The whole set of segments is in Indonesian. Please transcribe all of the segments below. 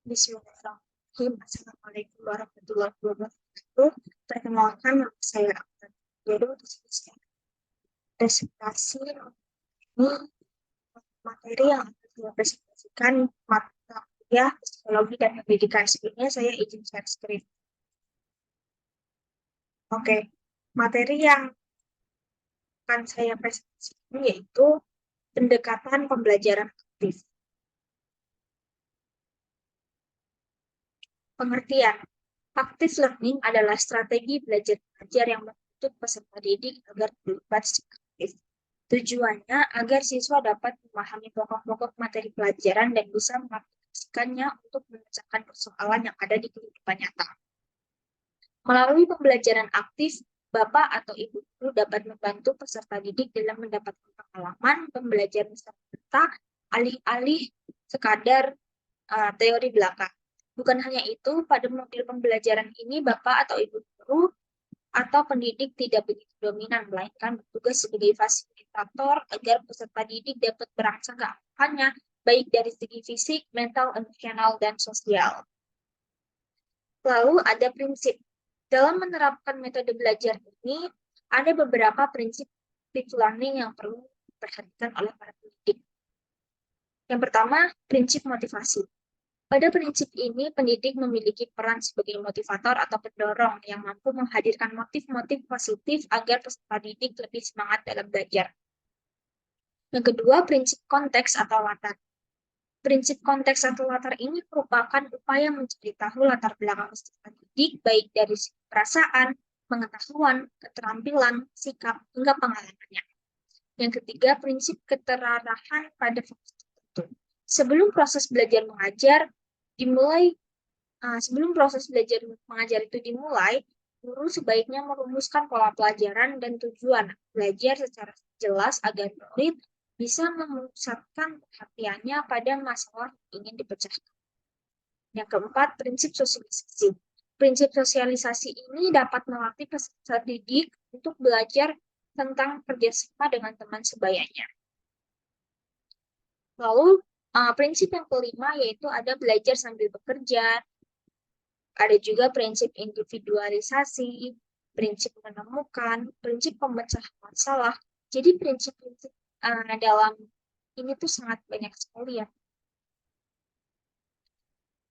Bismillahirrahmanirrahim. Assalamualaikum warahmatullahi wabarakatuh. Perkenalkan, nama saya Ahmad Heru. Di sini saya presentasi ini materi yang akan saya presentasikan mata kuliah psikologi dan pendidikan. Sebelumnya saya izin share screen. Oke, materi yang akan saya presentasikan yaitu pendekatan pembelajaran aktif. Pengertian. Active learning adalah strategi belajar mengajar yang menuntut peserta didik agar terlibat secara aktif. Tujuannya agar siswa dapat memahami pokok-pokok materi pelajaran dan bisa mengaplikasikannya untuk memecahkan persoalan yang ada di kehidupan nyata. Melalui pembelajaran aktif, Bapak atau Ibu guru dapat membantu peserta didik dalam mendapatkan pengalaman pembelajaran serta alih-alih sekadar teori belaka. Bukan hanya itu, pada model pembelajaran ini Bapak atau Ibu guru atau pendidik tidak begitu dominan, melainkan bertugas sebagai fasilitator agar peserta didik dapat merangsang keaktifan baik dari segi fisik, mental, emosional, dan sosial. Lalu ada prinsip. Dalam menerapkan metode belajar ini, ada beberapa prinsip active learning yang perlu diperhatikan oleh para pendidik. Yang pertama, prinsip motivasi. Pada prinsip ini, pendidik memiliki peran sebagai motivator atau pendorong yang mampu menghadirkan motif-motif positif agar peserta didik lebih semangat dalam belajar. Yang kedua, prinsip konteks atau latar. Prinsip konteks atau latar ini merupakan upaya mencari tahu latar belakang peserta didik, baik dari segi perasaan, pengetahuan, keterampilan, sikap, hingga pengalamannya. Yang ketiga, prinsip keterarahan pada fokus tertentu. Sebelum proses belajar mengajar itu dimulai, guru sebaiknya merumuskan pola pelajaran dan tujuan belajar secara jelas agar murid bisa memusatkan perhatiannya pada masalah yang ingin dipecahkan. Yang keempat, prinsip sosialisasi. Prinsip sosialisasi ini dapat melatih peserta didik untuk belajar tentang kerjasama dengan teman sebayanya. Lalu, prinsip yang kelima yaitu ada belajar sambil bekerja. Ada juga prinsip individualisasi, prinsip menemukan, prinsip pemecahan masalah. Jadi prinsip-prinsip dalam ini tuh sangat banyak sekali ya.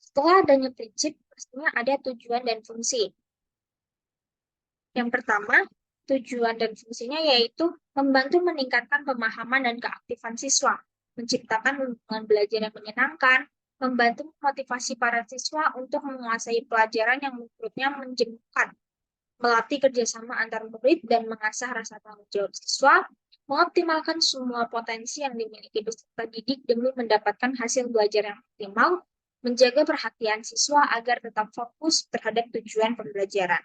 Setelah adanya prinsip, pastinya ada tujuan dan fungsi. Yang pertama, tujuan dan fungsinya yaitu membantu meningkatkan pemahaman dan keaktifan siswa, menciptakan lingkungan belajar yang menyenangkan, membantu memotivasi para siswa untuk menguasai pelajaran yang menurutnya menjenuhkan, melatih kerjasama antar murid dan mengasah rasa tanggung jawab siswa, mengoptimalkan semua potensi yang dimiliki peserta didik demi mendapatkan hasil belajar yang optimal, menjaga perhatian siswa agar tetap fokus terhadap tujuan pembelajaran.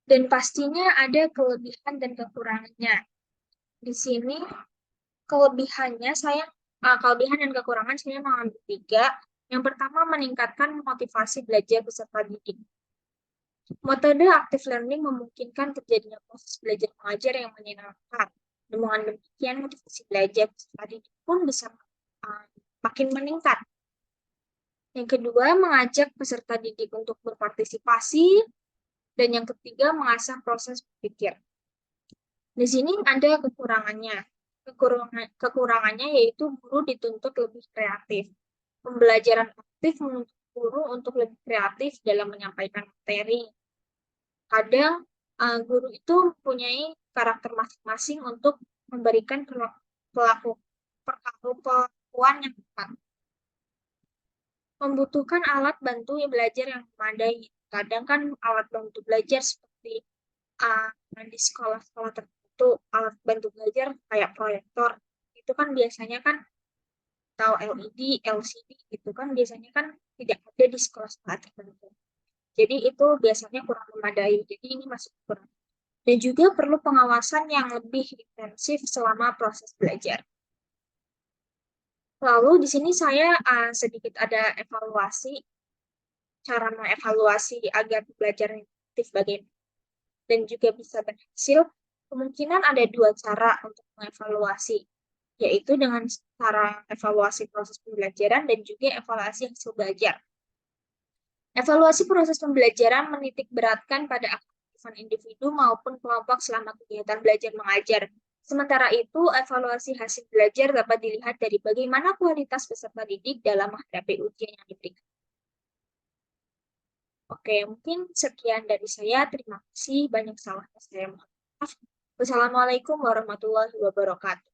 Dan pastinya ada kelebihan dan kekurangannya. Di sini kelebihan dan kekurangan saya mengambil 3. Yang pertama, meningkatkan motivasi belajar peserta didik. Metode active learning memungkinkan terjadinya proses belajar mengajar yang menyenangkan. Dengan demikian, motivasi belajar peserta didik pun bisa makin meningkat. Yang kedua, mengajak peserta didik untuk berpartisipasi. Dan yang ketiga, mengasah proses berpikir. Di sini ada kekurangannya. Kekurangannya yaitu guru dituntut lebih kreatif. Pembelajaran aktif menuntut guru untuk lebih kreatif dalam menyampaikan materi. Kadang guru itu mempunyai karakter masing-masing untuk memberikan perlakuan yang tepat. Membutuhkan alat bantu belajar yang memadai. Kadang kan alat bantu belajar seperti di sekolah-sekolah tertentu, alat bantu belajar kayak proyektor, itu kan biasanya kan atau LED, LCD gitu kan biasanya kan tidak ada di sekolah-sekolah tertentu. Jadi itu biasanya kurang memadai. Jadi ini masih kurang. Dan juga perlu pengawasan yang lebih intensif selama proses belajar. Lalu di sini saya sedikit ada evaluasi, cara mengevaluasi agar belajar efektif bagaimana dan juga bisa berhasil. Kemungkinan ada 2 cara untuk mengevaluasi. yaitu dengan cara evaluasi proses pembelajaran dan juga evaluasi hasil belajar. Evaluasi proses pembelajaran menitik beratkan pada aktifan individu maupun kelompok selama kegiatan belajar mengajar. Sementara itu, evaluasi hasil belajar dapat dilihat dari bagaimana kualitas peserta didik dalam menghadapi ujian yang diberikan. Oke, mungkin sekian dari saya. Terima kasih. Banyak salahnya saya mohon maaf. Wassalamualaikum warahmatullahi wabarakatuh.